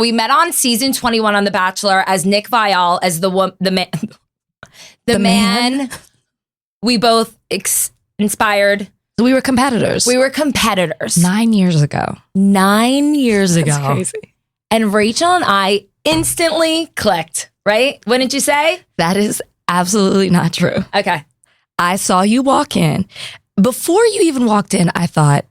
We met on season 21 on The Bachelor as Nick Viall, as the man we both inspired. We were competitors. 9 years ago. 9 years ago. That's crazy. And Rachel and I instantly clicked, right? Wouldn't you say? That is absolutely not true. Okay. I saw you walk in. Before you even walked in, I thought,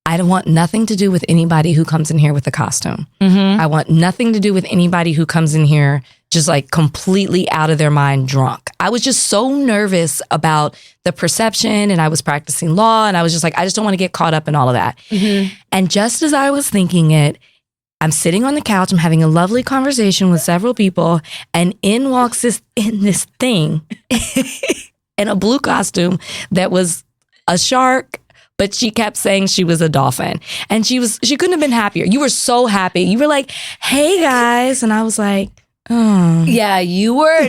I don't want nothing to do with anybody who comes in here with a costume. Mm-hmm. I want nothing to do with anybody who comes in here just like completely out of their mind drunk. I was just so nervous about the perception, and I was practicing law, and I was just like, I just don't want to get caught up in all of that. Mm-hmm. And just as I was thinking it, I'm sitting on the couch, I'm having a lovely conversation with several people, and in walks this thing in a blue costume that was a shark, but she kept saying she was a dolphin. And she couldn't have been happier. You were so happy. You were like, hey guys. And I was like, oh. Yeah, you were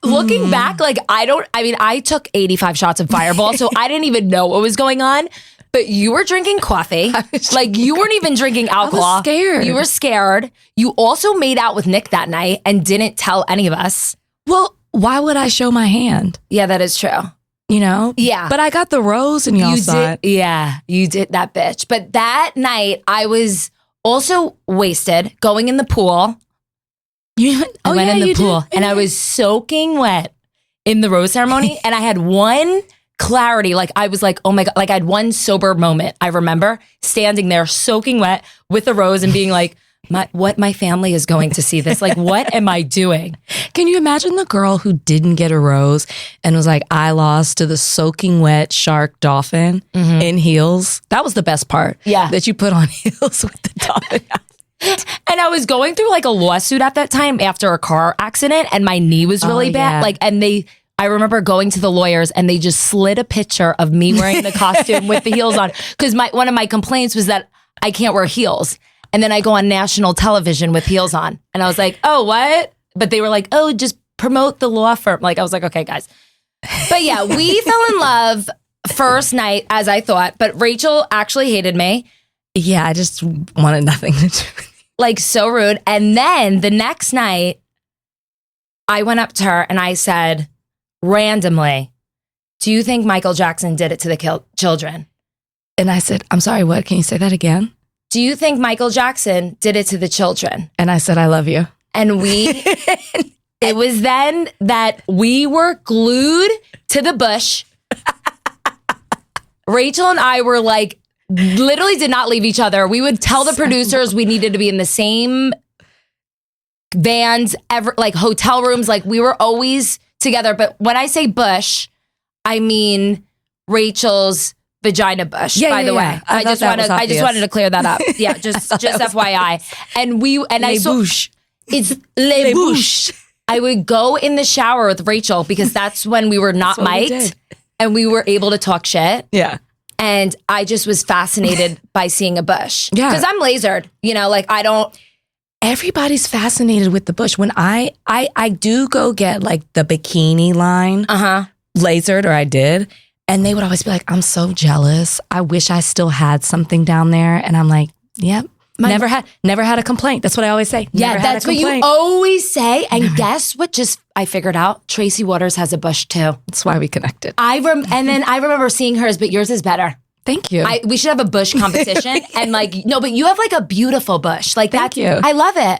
looking back, like I took 85 shots of Fireball, so I didn't even know what was going on. But you were drinking coffee. Like, you weren't even drinking alcohol. I was scared. You were scared. You also made out with Nick that night and didn't tell any of us. Well, why would I show my hand? Yeah, that is true. You know? Yeah. But I got the rose and y'all saw it. Yeah, you did that, bitch. But that night, I was also wasted going in the pool. I went in the pool and I was soaking wet in the rose ceremony. And I had one clarity. Like, I was like, oh my God. Like, I had one sober moment. I remember standing there soaking wet with a rose and being like, my family is going to see this. Like, what am I doing? Can you imagine the girl who didn't get a rose and was like, I lost to the soaking wet shark dolphin in heels? That was the best part. Yeah. That you put on heels with the dolphin. And I was going through like a lawsuit at that time after a car accident, and my knee was really bad. Yeah. Like, and I remember going to the lawyers and they just slid a picture of me wearing the costume with the heels on. Because one of my complaints was that I can't wear heels. And then I go on national television with heels on. And I was like, oh, what? But they were like, oh, just promote the law firm. Like, I was like, okay, guys. But yeah, we fell in love first night, as I thought. But Rachel actually hated me. Yeah, I just wanted nothing to do with it. Like, so rude. And then the next night, I went up to her and I said, randomly, do you think Michael Jackson did it to the children? And I said, I'm sorry, what? Can you say that again? Do you think Michael Jackson did it to the children? And I said, I love you. And it was then that we were glued to the bush. Rachel and I were like, literally did not leave each other. We would tell the producers we needed to be in the same vans, like hotel rooms. Like, we were always together. But when I say bush, I mean Rachel's vagina bush, by the way. I just wanted to clear that up. Yeah, just FYI. It's les bouches. I would go in the shower with Rachel because that's when we were not mic'd and we were able to talk shit. Yeah. And I just was fascinated by seeing a bush. Yeah. Because I'm lasered, like I don't. Everybody's fascinated with the bush. When I do go get like the bikini line lasered, or I did. And they would always be like, I'm so jealous. I wish I still had something down there. And I'm like, yep. Never had a complaint. That's what I always say. Yeah, that's what you always say. And guess what? I figured out Tracy Waters has a bush too. That's why we connected. And then I remember seeing hers, but yours is better. Thank you. We should have a bush competition. And but you have like a beautiful bush. Like, Thank you. I love it.